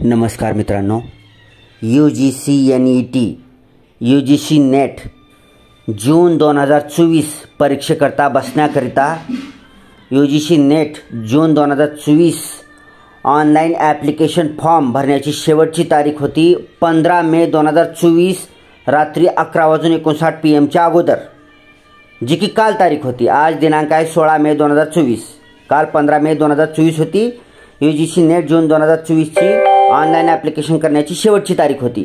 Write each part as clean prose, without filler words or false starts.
नमस्कार मित्रांनो, UGC NET UGC net June 2024 परीक्षेकरता बसण्याकरिता UGC net June 2024 online application form भरण्याची शेवटची तारीख होती 15 मे 2024 रात्री 11:59 PM च्या अगोदर, जी की काल तारीख होती। आज दिनांक आहे 16 मे 2024। काल 15 मे 2024 होती। UGC नेट जून 2024 ची ऑनलाईन ॲप्लिकेशन करण्याची शेवटची तारीख होती,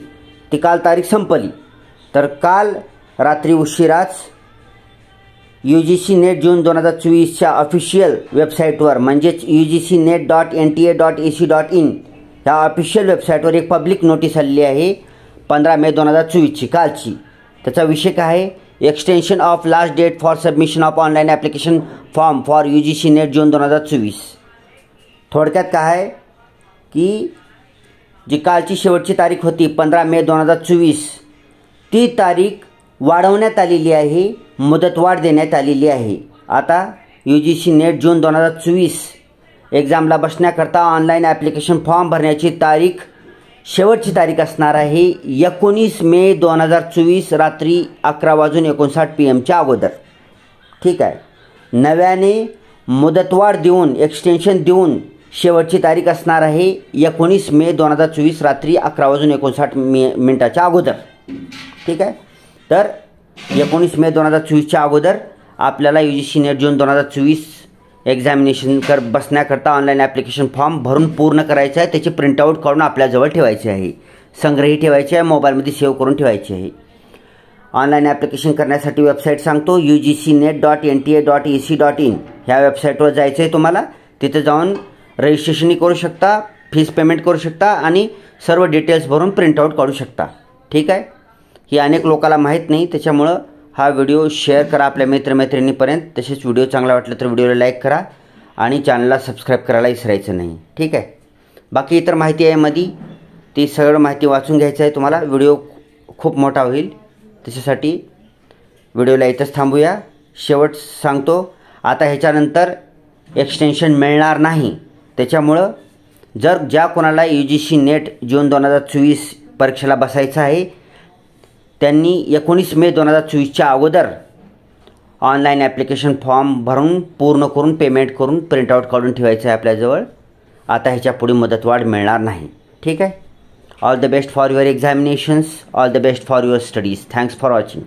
ती काल तारीख संपली। तर काल रात्री उशिराच UGC नेट जून 2024 च्या ऑफिशियल वेबसाईटवर म्हणजेच ugcnet.nta.ac.in या ऑफिशियल वेबसाईटवर एक पब्लिक नोटीस आलेली आहे 15 मे 2024 ची, कालची। त्याचा विषय काय आहे? Extension of last date for submission of online application form for UGC net June 2024। थोडक्यात काय आहे की जी कालची शेवटची तारीख होती 15 मे 2024, ती तारीख वाढवण्यात आलेली आहे, मुदतवाढ देण्यात आलेली आहे। आता UGC net June 2024 एक्झामला बसण्याकरता online application form भरण्याची तारीख, शेवटची तारीख असणार आहे 19 मे 2024 रात्री 11:59 PM च्या अगोदर। ठीक आहे। नव्याने मुदतवाढ देऊन, एक्सटेन्शन देऊन शेवटची तारीख असणार आहे 19 मे 2024 रात्री 11:59 अगोदर। ठीक आहे। तर 19 मे 2024 च्या अगोदर आपल्याला UGC net June 2024 examination बसण्याकरता online application form भरून पूर्ण करायचा आहे। त्याची प्रिंटआउट काढून आपल्याजवळ ठेवायची आहे, संग्रही ठेवायची आहे, मोबाईलमध्ये सेव्ह करून ठेवायची आहे। ऑनलाईन ॲप्लिकेशन करण्यासाठी वेबसाईट सांगतो, ugcnet.nta.ac.in ह्या वेबसाईटवर जायचं आहे तुम्हाला। तिथे जाऊन रजिस्ट्रेशनही करू शकता, फीस पेमेंट करू शकता आणि सर्व डिटेल्स भरून प्रिंटआउट काढू शकता। ठीक आहे। ही अनेक लोकांना माहीत नाही, त्याच्यामुळं हा व्हिडिओ शेअर करा आपल्या मित्रमैत्रिणींपर्यंत। तसेच व्हिडिओ चांगला वाटला तर व्हिडिओला लाईक करा आणि चॅनलला सबस्क्राईब करायला विसरायचं नाही। ठीक आहे। बाकी इतर माहिती आहे मध्ये, ती सगळं माहिती वाचून घ्यायचं आहे तुम्हाला। व्हिडिओ खूप मोठा होईल, त्याच्यासाठी व्हिडिओला इथंच थांबूया। शेवट सांगतो, आता ह्याच्यानंतर एक्सटेन्शन मिळणार नाही। त्याच्यामुळं जर ज्या कोणाला UGC नेट जून 2024 परीक्षेला बसायचं आहे, त्यांनी 19 मे 2024 च्या अगोदर ऑनलाईन ॲप्लिकेशन फॉर्म भरून पूर्ण करून पेमेंट करून प्रिंटआउट काढून ठेवायचं आहे आपल्याजवळ। आता ह्याच्या पुढे मुदतवाढ मिळणार नाही। ठीक आहे। All the best for your examinations, all the best for your studies. Thanks for watching.